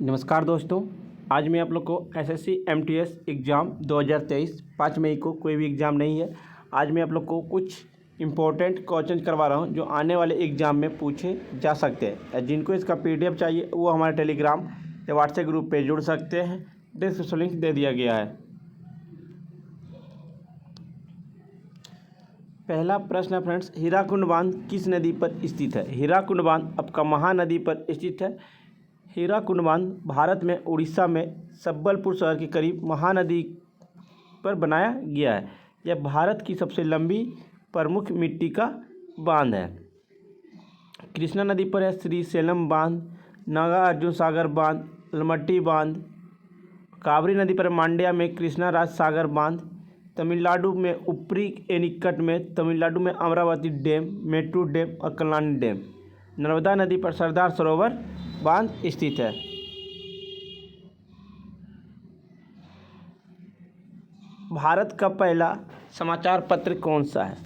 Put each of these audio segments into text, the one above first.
नमस्कार दोस्तों। आज मैं आप लोग को एसएससी एमटीएस एग्ज़ाम 2023 5 मई को कोई भी एग्ज़ाम नहीं है। आज मैं आप लोग को कुछ इम्पोर्टेंट क्वेश्चन करवा रहा हूं जो आने वाले एग्ज़ाम में पूछे जा सकते हैं। जिनको इसका पीडीएफ चाहिए वो हमारे टेलीग्राम या व्हाट्सएप ग्रुप पे जुड़ सकते हैं। डिस्क्रिप्शन लिंक दे दिया गया है। पहला प्रश्न है फ्रेंड्स, हीराकुंड बांध किस नदी पर स्थित है? हीराकुंड बांध आपका महानदी पर स्थित है। हीराकुंड बांध भारत में उड़ीसा में संबलपुर शहर के करीब महानदी पर बनाया गया है। यह भारत की सबसे लंबी प्रमुख मिट्टी का बांध है। कृष्णा नदी पर है श्रीशैलम बांध, नागार्जुन सागर बांध, अलमट्टी बांध। कावेरी नदी पर मांड्या में कृष्णा राज सागर बांध। तमिलनाडु में ऊपरी एनीकट में तमिलनाडु में अमरावती डैम, मेट्टूर डैम और कल्लानी डैम। नर्मदा नदी पर सरदार सरोवर बांध स्थित है। भारत का पहला समाचार पत्र कौन सा है?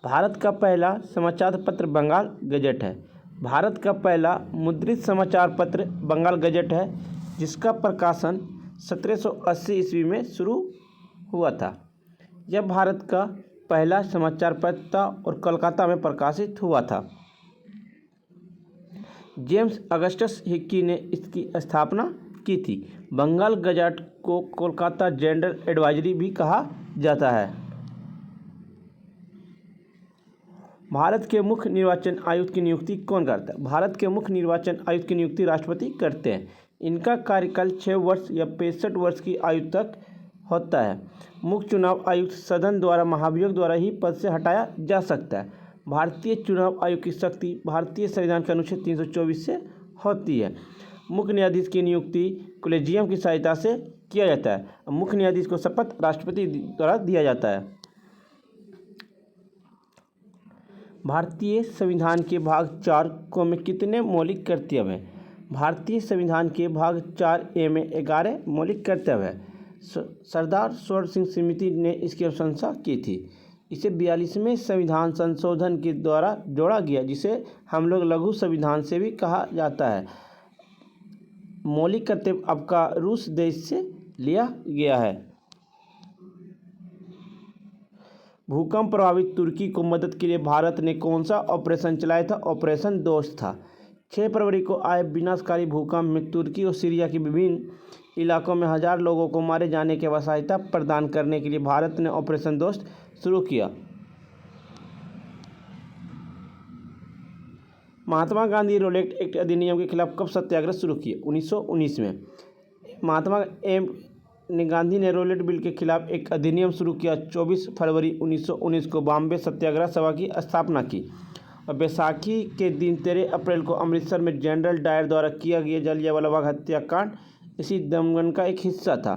भारत का पहला समाचार पत्र बंगाल गजट है। भारत का पहला मुद्रित समाचार पत्र बंगाल गजट है, जिसका प्रकाशन 1780 ईस्वी में शुरू हुआ था। यह भारत का पहला समाचार पत्र था और कोलकाता में प्रकाशित हुआ था। जेम्स अगस्टस हिक्की ने इसकी स्थापना की थी। बंगाल गजट को कोलकाता जनरल एडवाइजरी भी कहा जाता है। भारत के मुख्य निर्वाचन आयुक्त की नियुक्ति कौन करता है? भारत के मुख्य निर्वाचन आयुक्त की नियुक्ति राष्ट्रपति करते हैं। इनका कार्यकाल 6 वर्ष या 65 वर्ष की आयु तक होता है। मुख्य चुनाव आयुक्त सदन द्वारा महाभियोग द्वारा ही पद से हटाया जा सकता है। भारतीय चुनाव आयोग की शक्ति भारतीय संविधान के अनुच्छेद 324 से होती है। मुख्य न्यायाधीश की नियुक्ति कॉलेजियम की सहायता से किया जाता है। मुख्य न्यायाधीश को शपथ राष्ट्रपति द्वारा दिया जाता है। भारतीय संविधान के भाग 4 को में कितने मौलिक कर्तव्य हैं? भारतीय संविधान के भाग 4A में 11 मौलिक कर्तव्य है। सरदार स्वर्ण सिंह समिति ने इसकी अनुशंसा की थी। इसे 42वें संविधान संशोधन के द्वारा जोड़ा गया, जिसे हम लोग लघु संविधान से भी कहा जाता है। मौलिक कर्तव्य आपका रूस देश से लिया गया है। भूकंप प्रभावित तुर्की को मदद के लिए भारत ने कौन सा ऑपरेशन चलाया था? ऑपरेशन दोस्त था। 6 फरवरी को आए विनाशकारी भूकंप में तुर्की और सीरिया के विभिन्न इलाकों में 1000 लोगों को मारे जाने की सहायता प्रदान करने के लिए भारत ने ऑपरेशन दोस्त शुरू किया। महात्मा गांधी रोलेट एक्ट अधिनियम के खिलाफ कब सत्याग्रह शुरू किया? 1919 में। महात्मा गांधी ने रोलेट बिल के खिलाफ एक अधिनियम शुरू किया। 24 फरवरी 1919 को बॉम्बे सत्याग्रह सभा की स्थापना की और बैसाखी के दिन 13 अप्रैल को अमृतसर में जनरल डायर द्वारा किया गया जलियांवाला बाग हत्याकांड इसी दंगन का एक हिस्सा था।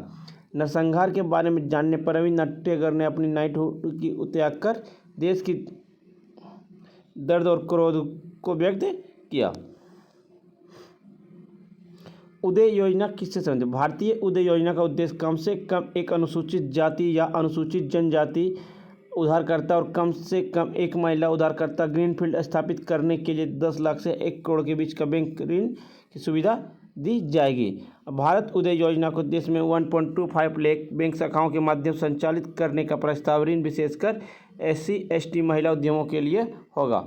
नरसंहार के बारे में जानने पर रविन्द्रनाथ टैगोर ने अपनी नाइटहुड की त्याग कर देश की दर्द और क्रोध को व्यक्त किया। उदय योजना किससे संबंधित? भारतीय उदय योजना का उद्देश्य कम से कम एक अनुसूचित जाति या अनुसूचित जनजाति उधारकर्ता और कम से कम एक महिला उधारकर्ता ग्रीनफील्ड स्थापित करने के लिए 10 लाख से 1 करोड़ के बीच का बैंक ऋण की सुविधा दी जाएगी। भारत उदय योजना को देश में 1.25 लाख बैंक शाखाओं के माध्यम से संचालित करने का प्रस्ताव ऋण विशेषकर SC/ST महिला उद्यमों के लिए होगा।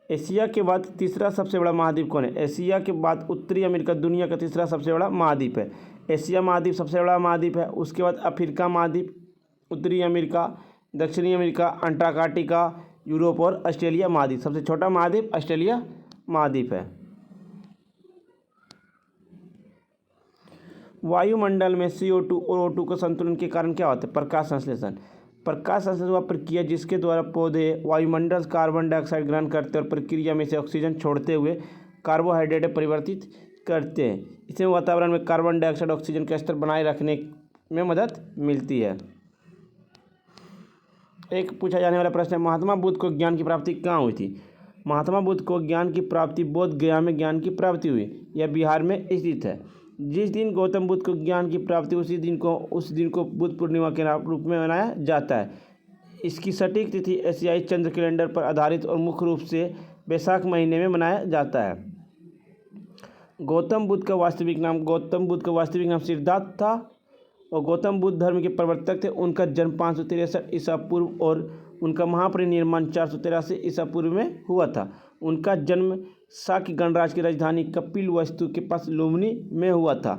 एशिया के बाद तीसरा सबसे बड़ा महाद्वीप कौन है? एशिया के बाद उत्तरी अमेरिका दुनिया का तीसरा सबसे बड़ा महाद्वीप है। एशिया महाद्वीप सबसे बड़ा महाद्वीप है। उसके बाद अफ्रीका महाद्वीप, उत्तरी अमेरिका, दक्षिणी अमेरिका, अंटार्कटिका, यूरोप और ऑस्ट्रेलिया महाद्वीप। सबसे छोटा महाद्वीप ऑस्ट्रेलिया महाद्वीप है। वायुमंडल में CO2 और O2 का संतुलन के कारण क्या होता है? प्रकाश संश्लेषण। प्रकाश संश्लेषण वह प्रक्रिया जिसके द्वारा पौधे वायुमंडल से कार्बन डाइऑक्साइड ग्रहण करते हैं और प्रक्रिया में से ऑक्सीजन छोड़ते हुए कार्बोहाइड्रेट में परिवर्तित करते हैं। इसमें वातावरण में कार्बन डाइऑक्साइड ऑक्सीजन का स्तर बनाए रखने में मदद मिलती है। एक पूछा जाने वाला प्रश्न है, महात्मा बुद्ध को ज्ञान की प्राप्ति कहाँ हुई थी? महात्मा बुद्ध को ज्ञान की प्राप्ति बोध गया में ज्ञान की प्राप्ति हुई। यह बिहार में स्थित है। जिस दिन गौतम बुद्ध को ज्ञान की प्राप्ति उस दिन को बुद्ध पूर्णिमा के रूप में मनाया जाता है। इसकी सटीक तिथि एशियाई चंद्र कैलेंडर पर आधारित और मुख्य रूप से वैशाख महीने में मनाया जाता है। गौतम बुद्ध का वास्तविक नाम सिद्धार्थ था और गौतम बुद्ध धर्म के प्रवर्तक थे। उनका जन्म 563 ईसा पूर्व और उनका महापरिनिर्वाण 483 ईसा पूर्व में हुआ था। उनका जन्म शाक्य गणराज्य की राजधानी कपिलवस्तु के पास लुम्बिनी में हुआ था।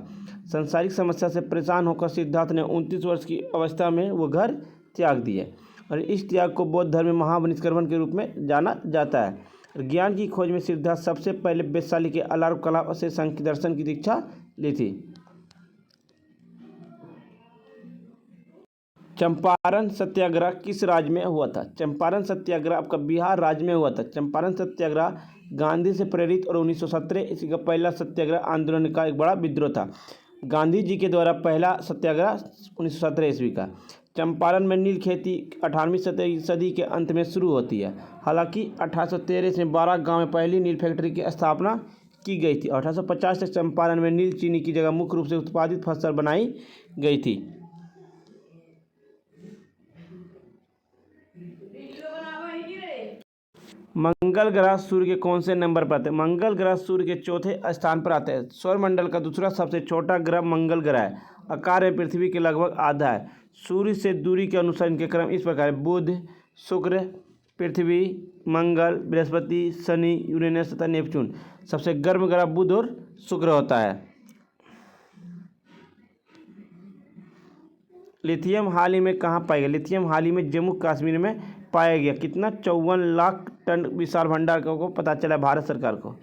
सांसारिक समस्या से परेशान होकर सिद्धार्थ ने 29 वर्ष की अवस्था में वो घर त्याग दिए और इस त्याग को बौद्ध धर्म में महापरिनिष्कर्षण के रूप में जाना जाता है। ज्ञान की खोज में सिद्धार्थ सबसे पहले वैशाली के अलार्व कला से सांख्य दर्शन की दीक्षा ली थी। चंपारण सत्याग्रह किस राज्य में हुआ था? चंपारण सत्याग्रह आपका बिहार राज्य में हुआ था। चंपारण सत्याग्रह गांधी से प्रेरित और 1917 ईस्वी का पहला सत्याग्रह आंदोलन का एक बड़ा विद्रोह था। गांधी जी के द्वारा पहला सत्याग्रह 1917 ईस्वी का। चंपारण में नील खेती 18वीं सदी के अंत में शुरू होती है। हालांकि 1813 में 12 गांव में पहली नील फैक्ट्री की स्थापना की गई थी। 1850 तक चंपारण में नील चीनी की जगह मुख्य रूप से उत्पादित फसल बनाई गई थी। मंगल ग्रह सूर्य के कौन से नंबर पर आते हैं? मंगल ग्रह सूर्य के चौथे स्थान पर आते हैं। सौरमंडल का दूसरा सबसे छोटा ग्रह मंगल ग्रह है। आकार में पृथ्वी के लगभग आधा है। सूर्य से दूरी के अनुसार इनके क्रम इस प्रकार है: बुध, शुक्र, पृथ्वी, मंगल, बृहस्पति, शनि, यूरेनस तथा नेपच्यून। सबसे गर्म ग्रह बुध और शुक्र होता है। लिथियम हाल ही में कहाँ पाया गया? लिथियम हाल ही में जम्मू कश्मीर में पाया गया। कितना? 54 लाख टन विशाल भंडार को पता चला भारत सरकार को।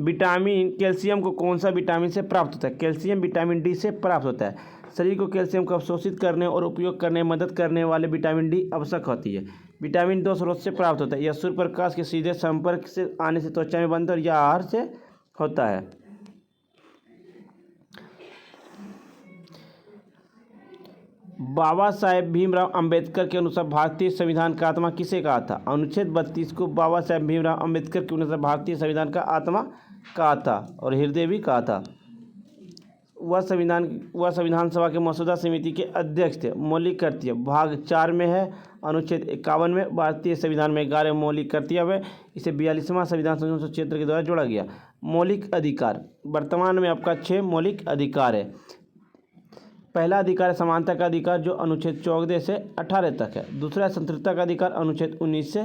विटामिन कैल्शियम को कौन सा विटामिन से प्राप्त होता है? कैल्शियम विटामिन डी से प्राप्त होता है। शरीर को कैल्शियम को अवशोषित करने और उपयोग करने में मदद करने वाले विटामिन डी आवश्यक होती है। विटामिन 2 स्रोत से प्राप्त होता है। यह सूर्य प्रकाश के सीधे संपर्क से आने से त्वचा में बनता है और यह आहार से होता है। बाबा साहेब भीमराव अंबेडकर के अनुसार भारतीय संविधान का आत्मा किसे कहा था? अनुच्छेद 32 को बाबा साहेब भीमराव अंबेडकर के अनुसार भारतीय संविधान का आत्मा कहा था और हृदय भी कहा था। वह संविधान सभा के मसौदा समिति के अध्यक्ष थे। मौलिक कर्तव्य भाग 4 में है। अनुच्छेद 51 में भारतीय संविधान में 11 मौलिक कर्तव्य है। इसे 42वां संविधान संशोधन क्षेत्र के द्वारा जोड़ा गया। मौलिक अधिकार वर्तमान में आपका 6 मौलिक अधिकार है। पहला अधिकार है समानता का अधिकार जो अनुच्छेद 14 से 18 तक है। दूसरा है स्वतंत्रता का अधिकार अनुच्छेद 19 से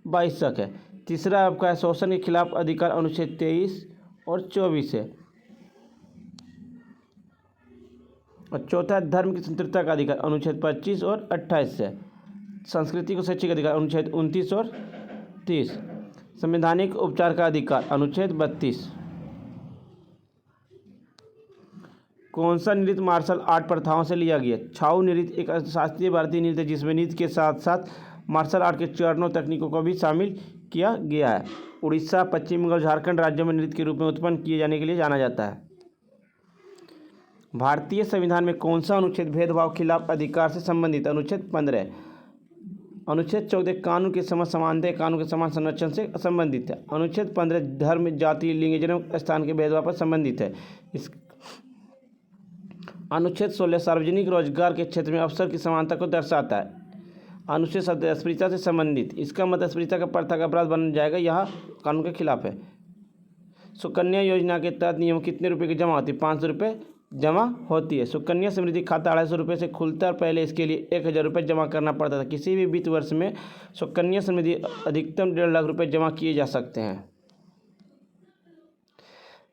22 तक है। तीसरा आपका है शोषण के खिलाफ अधिकार अनुच्छेद 23 और 24 है। और चौथा है धर्म की स्वतंत्रता का अधिकार अनुच्छेद 25 और 28 से। संस्कृति को शैक्षिक अधिकार अनुच्छेद 29 और 30। संवैधानिक उपचार का अधिकार अनुच्छेद 32। कौन सा नृत्य मार्शल आर्ट प्रथाओं से लिया गया? छाऊ नृत्य एक शास्त्रीय भारतीय नृत्य है जिसमें नृत्य के साथ साथ मार्शल आर्ट के चरणों तकनीकों को भी शामिल किया गया है। उड़ीसा, पश्चिम बंगाल, झारखंड राज्यों में नृत्य के रूप में उत्पन्न किए जाने के लिए जाना जाता है। भारतीय संविधान में कौन सा अनुच्छेद भेदभाव खिलाफ अधिकार से संबंधित? अनुच्छेद 15। अनुच्छेद 14 कानून के समक्ष समानता कानून के समान संरक्षण से संबंधित है। अनुच्छेद 15 धर्म, जाति, लिंग, जन्म स्थान के भेदभाव पर संबंधित है। इस अनुच्छेद 16 सार्वजनिक रोजगार के क्षेत्र में अवसर की समानता को दर्शाता है। अनुच्छेद 17 अस्पृश्यता से संबंधित, इसका मतलब अस्पृश्यता का प्रथा का अपराध बन जाएगा, यह कानून के खिलाफ है। सुकन्या योजना के तहत नियम कितने रुपए की जमा होती है? 500 रुपये जमा होती है। सुकन्या समृद्धि खाता 250 रुपये से खुलता है और पहले इसके लिए 1000 रुपये जमा करना पड़ता था। किसी भी वित्त वर्ष में सुकन्या समृद्धि अधिकतम 1.5 लाख रुपये जमा किए जा सकते हैं।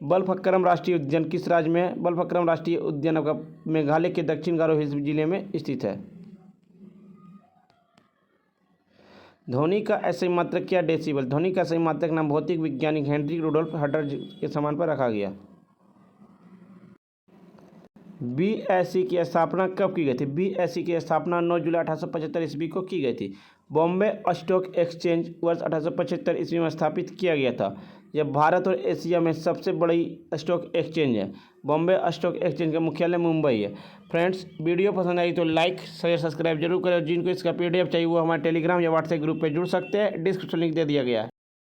बलफक्रम राष्ट्रीय उद्यान किस राज्य में है? बलफक्रम राष्ट्रीय उद्यान आपका मेघालय के दक्षिण गारो हिल्स जिले में स्थित है। ध्वनि का असही मात्रक क्या? डेसिबल। ध्वनि का असही मात्रक नाम भौतिक वैज्ञानिक हेनरी रुडोल्फ हटर के समान पर रखा गया। BSE की स्थापना कब की गई थी? BSE की स्थापना 9 जुलाई 1875 ईस्वी को की गई थी। बॉम्बे स्टॉक एक्सचेंज वर्ष 1875 ईस्वी में स्थापित किया गया था। यह भारत और एशिया में सबसे बड़ी स्टॉक एक्सचेंज है। बॉम्बे स्टॉक एक्सचेंज का मुख्यालय मुंबई है। फ्रेंड्स, वीडियो पसंद आई तो लाइक, शेयर, सब्सक्राइब जरूर करें। जिनको इसका PDF चाहिए वो हमारे टेलीग्राम या व्हाट्सएप ग्रुप पर जुड़ सकते हैं। डिस्क्रिप्शन लिंक दे दिया गया है।